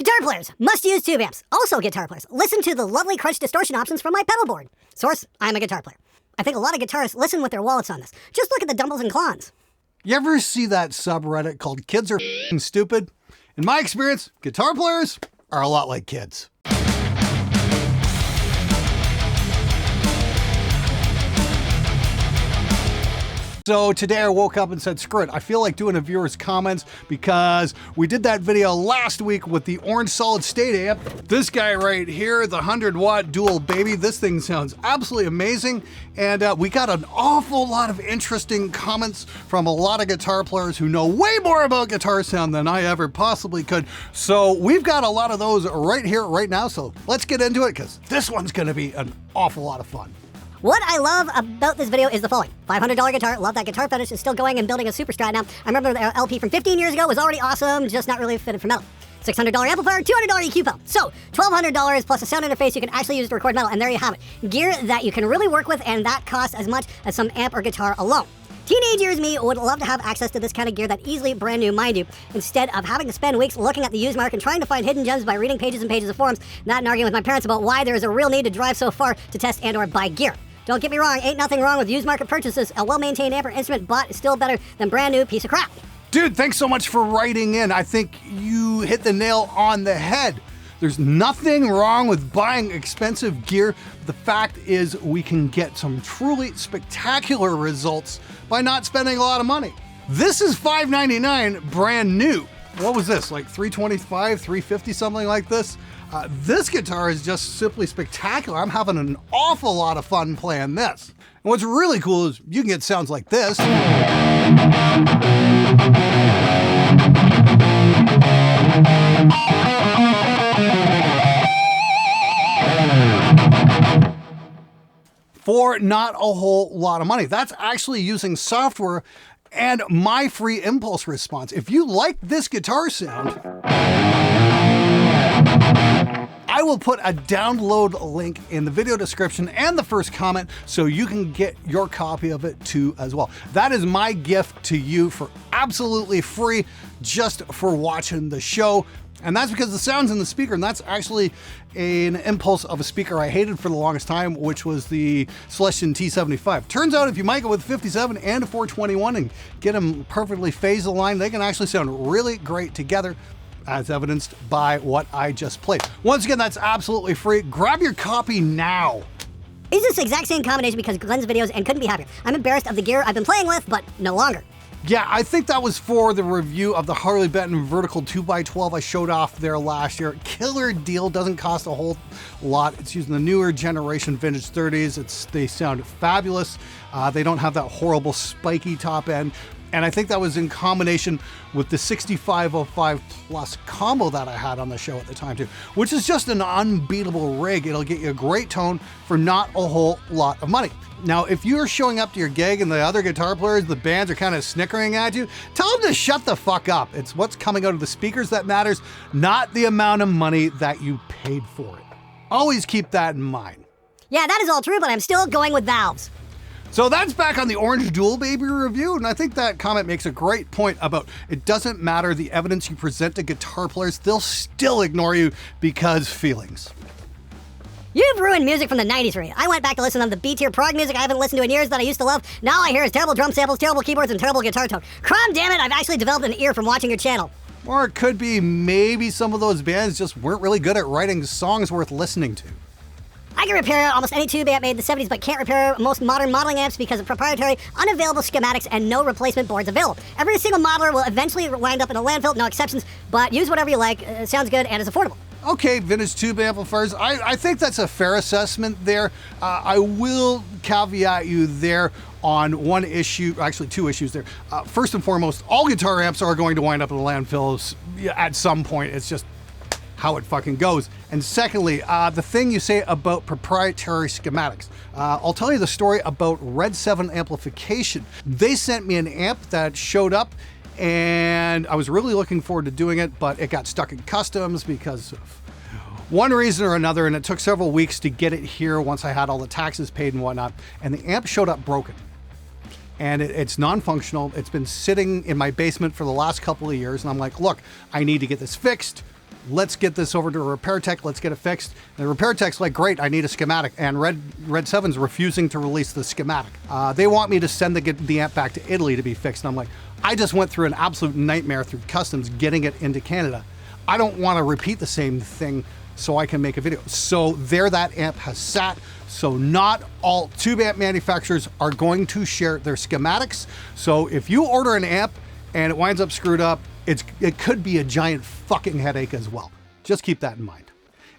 Guitar players must use tube amps. Also guitar players, listen to the lovely crunch distortion options from my pedal board. Source, I'm a guitar player. I think a lot of guitarists listen with their wallets on this. Just look at the Dumbles and Clons. You ever see that subreddit called Kids Are Stupid? In my experience, guitar players are a lot like kids. So today I woke up and said, screw it, I feel like doing a viewer's comments because we did that video last week with the orange solid state amp. This guy right here, the 100-watt dual baby, this thing sounds absolutely amazing. And we got an awful lot of interesting comments from a lot of guitar players who know way more about guitar sound than I ever possibly could. So we've got a lot of those right here, right now. So let's get into it because this one's gonna be an awful lot of fun. What I love about this video is the following. $500 guitar, love that Guitar Fetish is still going and building a Super Strat now. I remember the LP from 15 years ago was already awesome, just not really fitted for metal. $600 amplifier, $200 EQ pedal. So $1,200 plus a sound interface you can actually use to record metal, and there you have it. Gear that you can really work with, and that costs as much as some amp or guitar alone. Teenage years me would love to have access to this kind of gear that easily brand new, mind you, instead of having to spend weeks looking at the used market and trying to find hidden gems by reading pages and pages of forums, not arguing with my parents about why there is a real need to drive so far to test and or buy gear. Don't get me wrong, ain't nothing wrong with used market purchases. A well-maintained amp or instrument bought is still better than brand new piece of crap. Dude, thanks so much for writing in. I think you hit the nail on the head. There's nothing wrong with buying expensive gear. The fact is we can get some truly spectacular results by not spending a lot of money. This is $599 brand new. What was this, like $325, $350, something like this? This guitar is just simply spectacular. I'm having an awful lot of fun playing this. And what's really cool is you can get sounds like this. For not a whole lot of money. That's actually using software and my free impulse response. If you like this guitar sound, I will put a download link in the video description and the first comment so you can get your copy of it too as well. That is my gift to you for absolutely free, just for watching the show. And that's because the sound's in the speaker, and that's actually an impulse of a speaker I hated for the longest time, which was the Celestion T75. Turns out if you mic it with 57 and a 421 and get them perfectly phase aligned, they can actually sound really great together, as evidenced by what I just played. Once again, that's absolutely free. Grab your copy now. Is this exact same combination because Glenn's videos and couldn't be happier. I'm embarrassed of the gear I've been playing with, but no longer. Yeah, I think that was for the review of the Harley Benton Vertical 2x12 I showed off there last year. Killer deal, doesn't cost a whole lot. It's using the newer generation vintage 30s. They sound fabulous. They don't have that horrible spiky top end. And I think that was in combination with the 6505 Plus combo that I had on the show at the time too, which is just an unbeatable rig. It'll get you a great tone for not a whole lot of money. Now, if you're showing up to your gig and the other guitar players, the bands are kind of snickering at you, tell them to shut the fuck up. It's what's coming out of the speakers that matters, not the amount of money that you paid for it. Always keep that in mind. Yeah, that is all true, but I'm still going with valves. So that's back on the Orange Dual Baby review, and I think that comment makes a great point about it doesn't matter the evidence you present to guitar players, they'll still ignore you because feelings. You've ruined music from the 90s for me. I went back to listen to the B-tier prog music I haven't listened to in years that I used to love. Now I hear is terrible drum samples, terrible keyboards, and terrible guitar tone. Crom damn it, I've actually developed an ear from watching your channel. Or it could be maybe some of those bands just weren't really good at writing songs worth listening to. I can repair almost any tube amp made in the 70s, but can't repair most modern modeling amps because of proprietary, unavailable schematics and no replacement boards available. Every single modeler will eventually wind up in a landfill, no exceptions, but use whatever you like. Sounds good and is affordable. Okay, vintage tube amplifiers. I think that's a fair assessment there. I will caveat you there on one issue, actually two issues there. First and foremost, all guitar amps are going to wind up in the landfills at some point. It's just how it fucking goes. And secondly, the thing you say about proprietary schematics. I'll tell you the story about Red 7 amplification. They sent me an amp that showed up and I was really looking forward to doing it, but it got stuck in customs because of one reason or another, and it took several weeks to get it here once I had all the taxes paid and whatnot, and the amp showed up broken. And it's non-functional. It's been sitting in my basement for the last couple of years, and I'm like, look, I need to get this fixed. let's get this over to a repair tech, let's get it fixed. And the repair tech's like, great, I need a schematic. And Red 7's refusing to release the schematic. They want me to send the amp back to Italy to be fixed. And I'm like, I just went through an absolute nightmare through customs getting it into Canada. I don't want to repeat the same thing so I can make a video. So there that amp has sat. So not all tube amp manufacturers are going to share their schematics. So if you order an amp and it winds up screwed up, it could be a giant fucking headache as well. Just keep that in mind.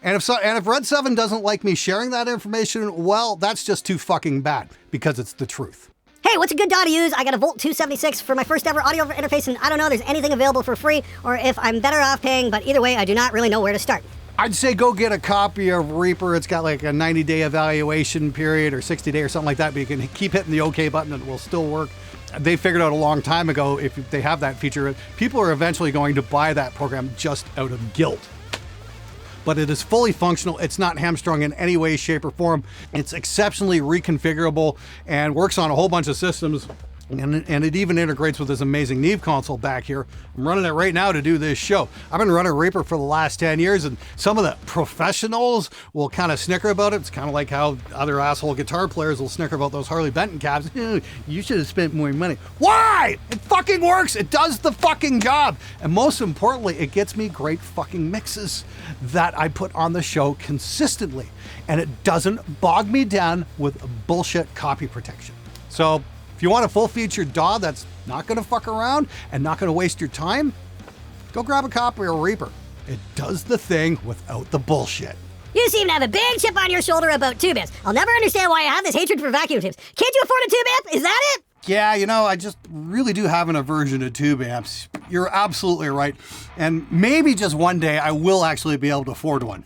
And if Red 7 doesn't like me sharing that information, well, that's just too fucking bad because it's the truth. Hey, what's a good DAW to use? I got a Volt 276 for my first ever audio interface, and I don't know if there's anything available for free or if I'm better off paying, but either way, I do not really know where to start. I'd say go get a copy of Reaper. It's got like a 90-day evaluation period or 60-day or something like that, but you can keep hitting the OK button and it will still work. They figured out a long time ago, if they have that feature, people are eventually going to buy that program just out of guilt. But it is fully functional. It's not hamstrung in any way, shape, or form. It's exceptionally reconfigurable and works on a whole bunch of systems. And it even integrates with this amazing Neve console back here. I'm running it right now to do this show. I've been running Reaper for the last 10 years, and some of the professionals will kind of snicker about it. It's kind of like how other asshole guitar players will snicker about those Harley Benton cabs. You should have spent more money. Why? It fucking works. It does the fucking job. And most importantly, it gets me great fucking mixes that I put on the show consistently. And it doesn't bog me down with bullshit copy protection. So, if you want a full-featured DAW that's not going to fuck around and not going to waste your time, go grab a copy of Reaper. It does the thing without the bullshit. You seem to have a big chip on your shoulder about tube amps. I'll never understand why you have this hatred for vacuum tubes. Can't you afford a tube amp? Is that it? Yeah, I just really do have an aversion to tube amps. You're absolutely right. And maybe just one day I will actually be able to afford one.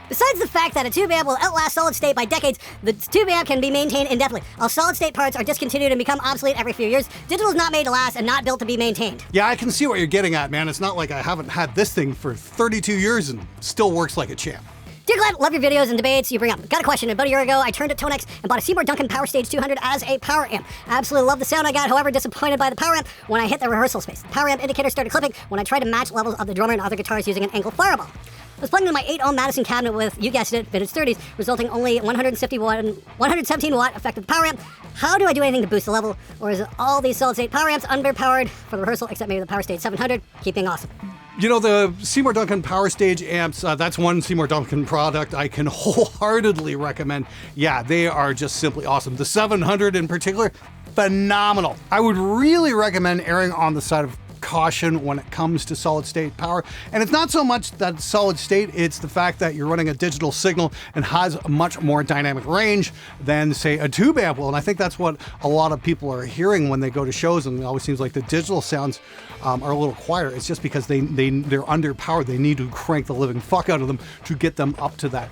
Besides the fact that a tube amp will outlast solid state by decades, the tube amp can be maintained indefinitely. All solid state parts are discontinued and become obsolete every few years. Digital is not made to last and not built to be maintained. Yeah, I can see what you're getting at, man. It's not like I haven't had this thing for 32 years and still works like a champ. Dear Glenn, love your videos and debates you bring up. Got a question. About a year ago, I turned to Tonex and bought a Seymour Duncan Power Stage 200 as a power amp. I absolutely love the sound I got, however, disappointed by the power amp when I hit the rehearsal space. The power amp indicator started clipping when I tried to match levels of the drummer and other guitars using an angle fireball. I was plugging in my 8-ohm Madison cabinet with, you guessed it, vintage 30s, resulting only 117 watt effective power amp. How do I do anything to boost the level? Or is it all these solid state power amps underpowered for the rehearsal, except maybe the Power Stage 700? Keep being awesome. The Seymour Duncan Power Stage amps, that's one Seymour Duncan product I can wholeheartedly recommend. Yeah, they are just simply awesome. The 700 in particular, phenomenal. I would really recommend erring on the side of caution when it comes to solid state power. And it's not so much that solid state, it's the fact that you're running a digital signal and has a much more dynamic range than, say, a tube amp will. And I think that's what a lot of people are hearing when they go to shows, and it always seems like the digital sounds are a little quieter. It's just because they're underpowered. They need to crank the living fuck out of them to get them up to that.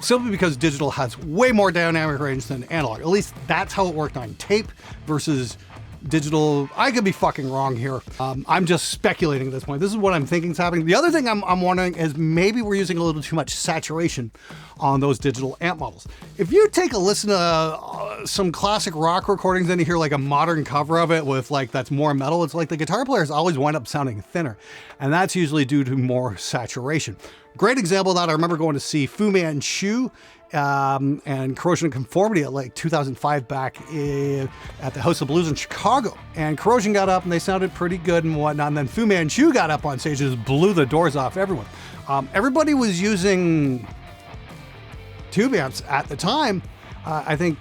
Simply because digital has way more dynamic range than analog. At least that's how it worked on tape versus digital. I could be fucking wrong here. I'm just speculating at this point. This is what I'm thinking is happening. The other thing I'm wondering is maybe we're using a little too much saturation on those digital amp models. If you take a listen to some classic rock recordings, then you hear like a modern cover of it with that's more metal, it's like the guitar players always wind up sounding thinner. And that's usually due to more saturation. Great example of that, I remember going to see Fu Manchu and Corrosion of Conformity at 2005 back at the House of Blues in Chicago. And Corrosion got up and they sounded pretty good and whatnot. And then Fu Manchu got up on stage and just blew the doors off everyone. Everybody was using tube amps at the time. I think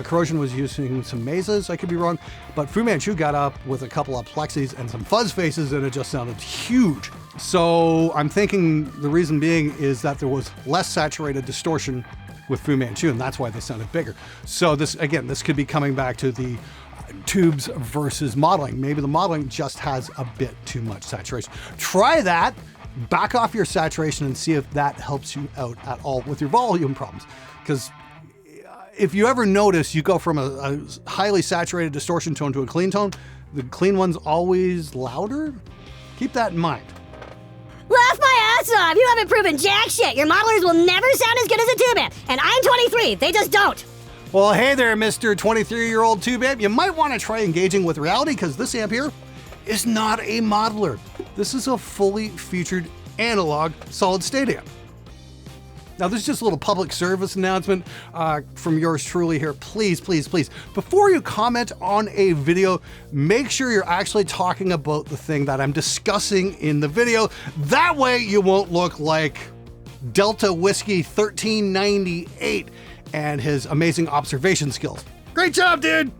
Corrosion was using some Mesas, I could be wrong, but Fu Manchu got up with a couple of plexis and some fuzz faces and it just sounded huge. So I'm thinking the reason being is that there was less saturated distortion with Fu Manchu, and that's why they sounded bigger. So this could be coming back to the tubes versus modeling. Maybe the modeling just has a bit too much saturation. Try that, back off your saturation and see if that helps you out at all with your volume problems. Because if you ever notice, you go from a highly saturated distortion tone to a clean tone, the clean one's always louder. Keep that in mind. Laugh my ass off! You haven't proven jack shit! Your modelers will never sound as good as a tube amp! And I'm 23, they just don't! Well, hey there, Mr. 23-year-old tube amp. You might want to try engaging with reality, because this amp here is not a modeler. This is a fully featured analog solid-state amp. Now, this is just a little public service announcement from yours truly here. Please, please, please, before you comment on a video, make sure you're actually talking about the thing that I'm discussing in the video. That way you won't look like Delta Whiskey 1398 and his amazing observation skills. Great job, dude!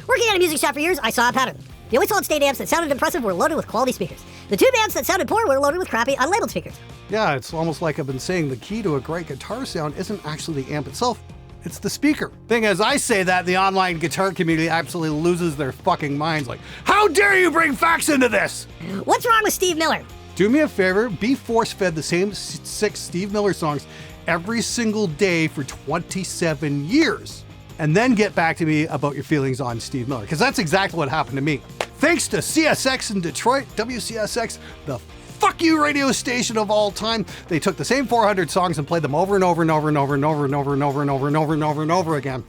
Working at a music shop for years, I saw a pattern. The only solid-state amps that sounded impressive were loaded with quality speakers. The tube amps that sounded poor were loaded with crappy, unlabeled speakers. Yeah, it's almost like I've been saying the key to a great guitar sound isn't actually the amp itself, it's the speaker. Thing is, I say that, the online guitar community absolutely loses their fucking minds. Like, how dare you bring facts into this? What's wrong with Steve Miller? Do me a favor, be force-fed the same 6 Steve Miller songs every single day for 27 years. And then get back to me about your feelings on Steve Miller, because that's exactly what happened to me. Thanks to CSX in Detroit, WCSX, the fuck you radio station of all time, they took the same 400 songs and played them over and over and over and over and over and over and over and over and over and over and over again,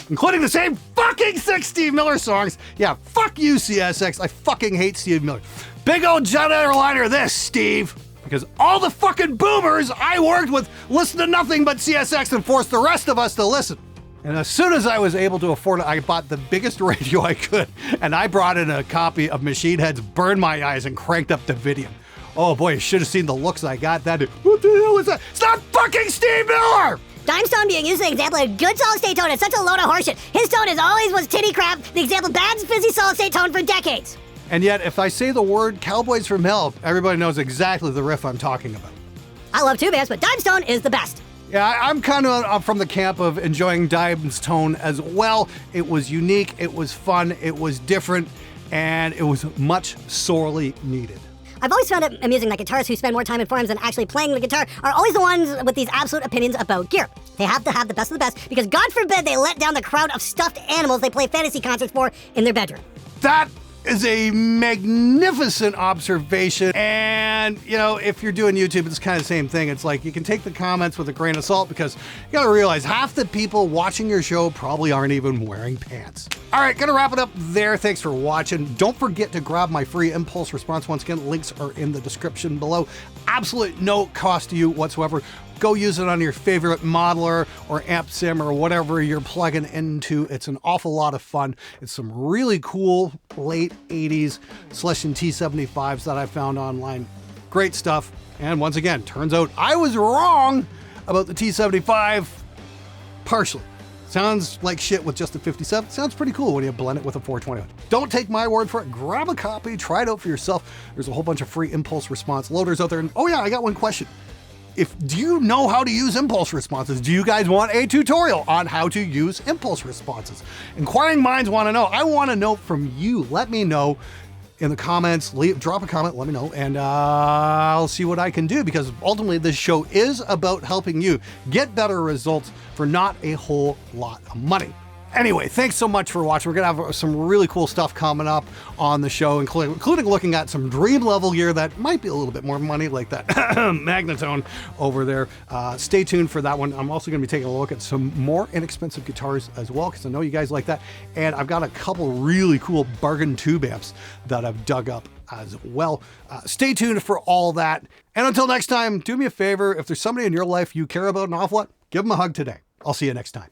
including the same fucking 6 Steve Miller songs. Yeah, fuck you, CSX. I fucking hate Steve Miller. Big old jet airliner this, Steve. Because all the fucking boomers I worked with listened to nothing but CSX and forced the rest of us to listen. And as soon as I was able to afford it, I bought the biggest radio I could, and I brought in a copy of Machine Head's Burn My Eyes and cranked up Davidian. Oh boy, you should have seen the looks I got. What the hell is that? It's not fucking Steve Miller! Dimestone being used as an example of good solid-state tone is such a load of horseshit. His tone is always was titty crap, the example of bad fizzy solid-state tone for decades. And yet, if I say the word Cowboys from Hell, everybody knows exactly the riff I'm talking about. I love tube amps, but Dimestone is the best. Yeah, I'm kind of from the camp of enjoying Dime's tone as well. It was unique, it was fun, it was different, and it was much sorely needed. I've always found it amusing that guitarists who spend more time in forums than actually playing the guitar are always the ones with these absolute opinions about gear. They have to have the best of the best because God forbid they let down the crowd of stuffed animals they play fantasy concerts for in their bedroom. That is a magnificent observation. And, you know, if you're doing YouTube, it's kind of the same thing. It's like you can take the comments with a grain of salt because you gotta realize half the people watching your show probably aren't even wearing pants. All right, gonna wrap it up there. Thanks for watching. Don't forget to grab my free impulse response. Once again, links are in the description below. Absolute no cost to you whatsoever. Go use it on your favorite modeler or amp sim or whatever you're plugging into. It's an awful lot of fun. It's some really cool late 80s Celestion T75s that I found online. Great stuff. And once again, turns out I was wrong about the T75 partially. Sounds like shit with just a 57. Sounds pretty cool when you blend it with a 421. Don't take my word for it. Grab a copy, try it out for yourself. There's a whole bunch of free impulse response loaders out there. And oh yeah, I got one question. Do you know how to use impulse responses? Do you guys want a tutorial on how to use impulse responses? Inquiring minds want to know. I want to know from you. Let me know in the comments. Drop a comment, let me know, and I'll see what I can do, because ultimately this show is about helping you get better results for not a whole lot of money. Anyway, thanks so much for watching. We're gonna have some really cool stuff coming up on the show, including looking at some dream level gear that might be a little bit more money, like that Magnatone over there. Stay tuned for that one. I'm also gonna be taking a look at some more inexpensive guitars as well, because I know you guys like that. And I've got a couple really cool bargain tube amps that I've dug up as well. Stay tuned for all that. And until next time, do me a favor, if there's somebody in your life you care about an awful lot, give them a hug today. I'll see you next time.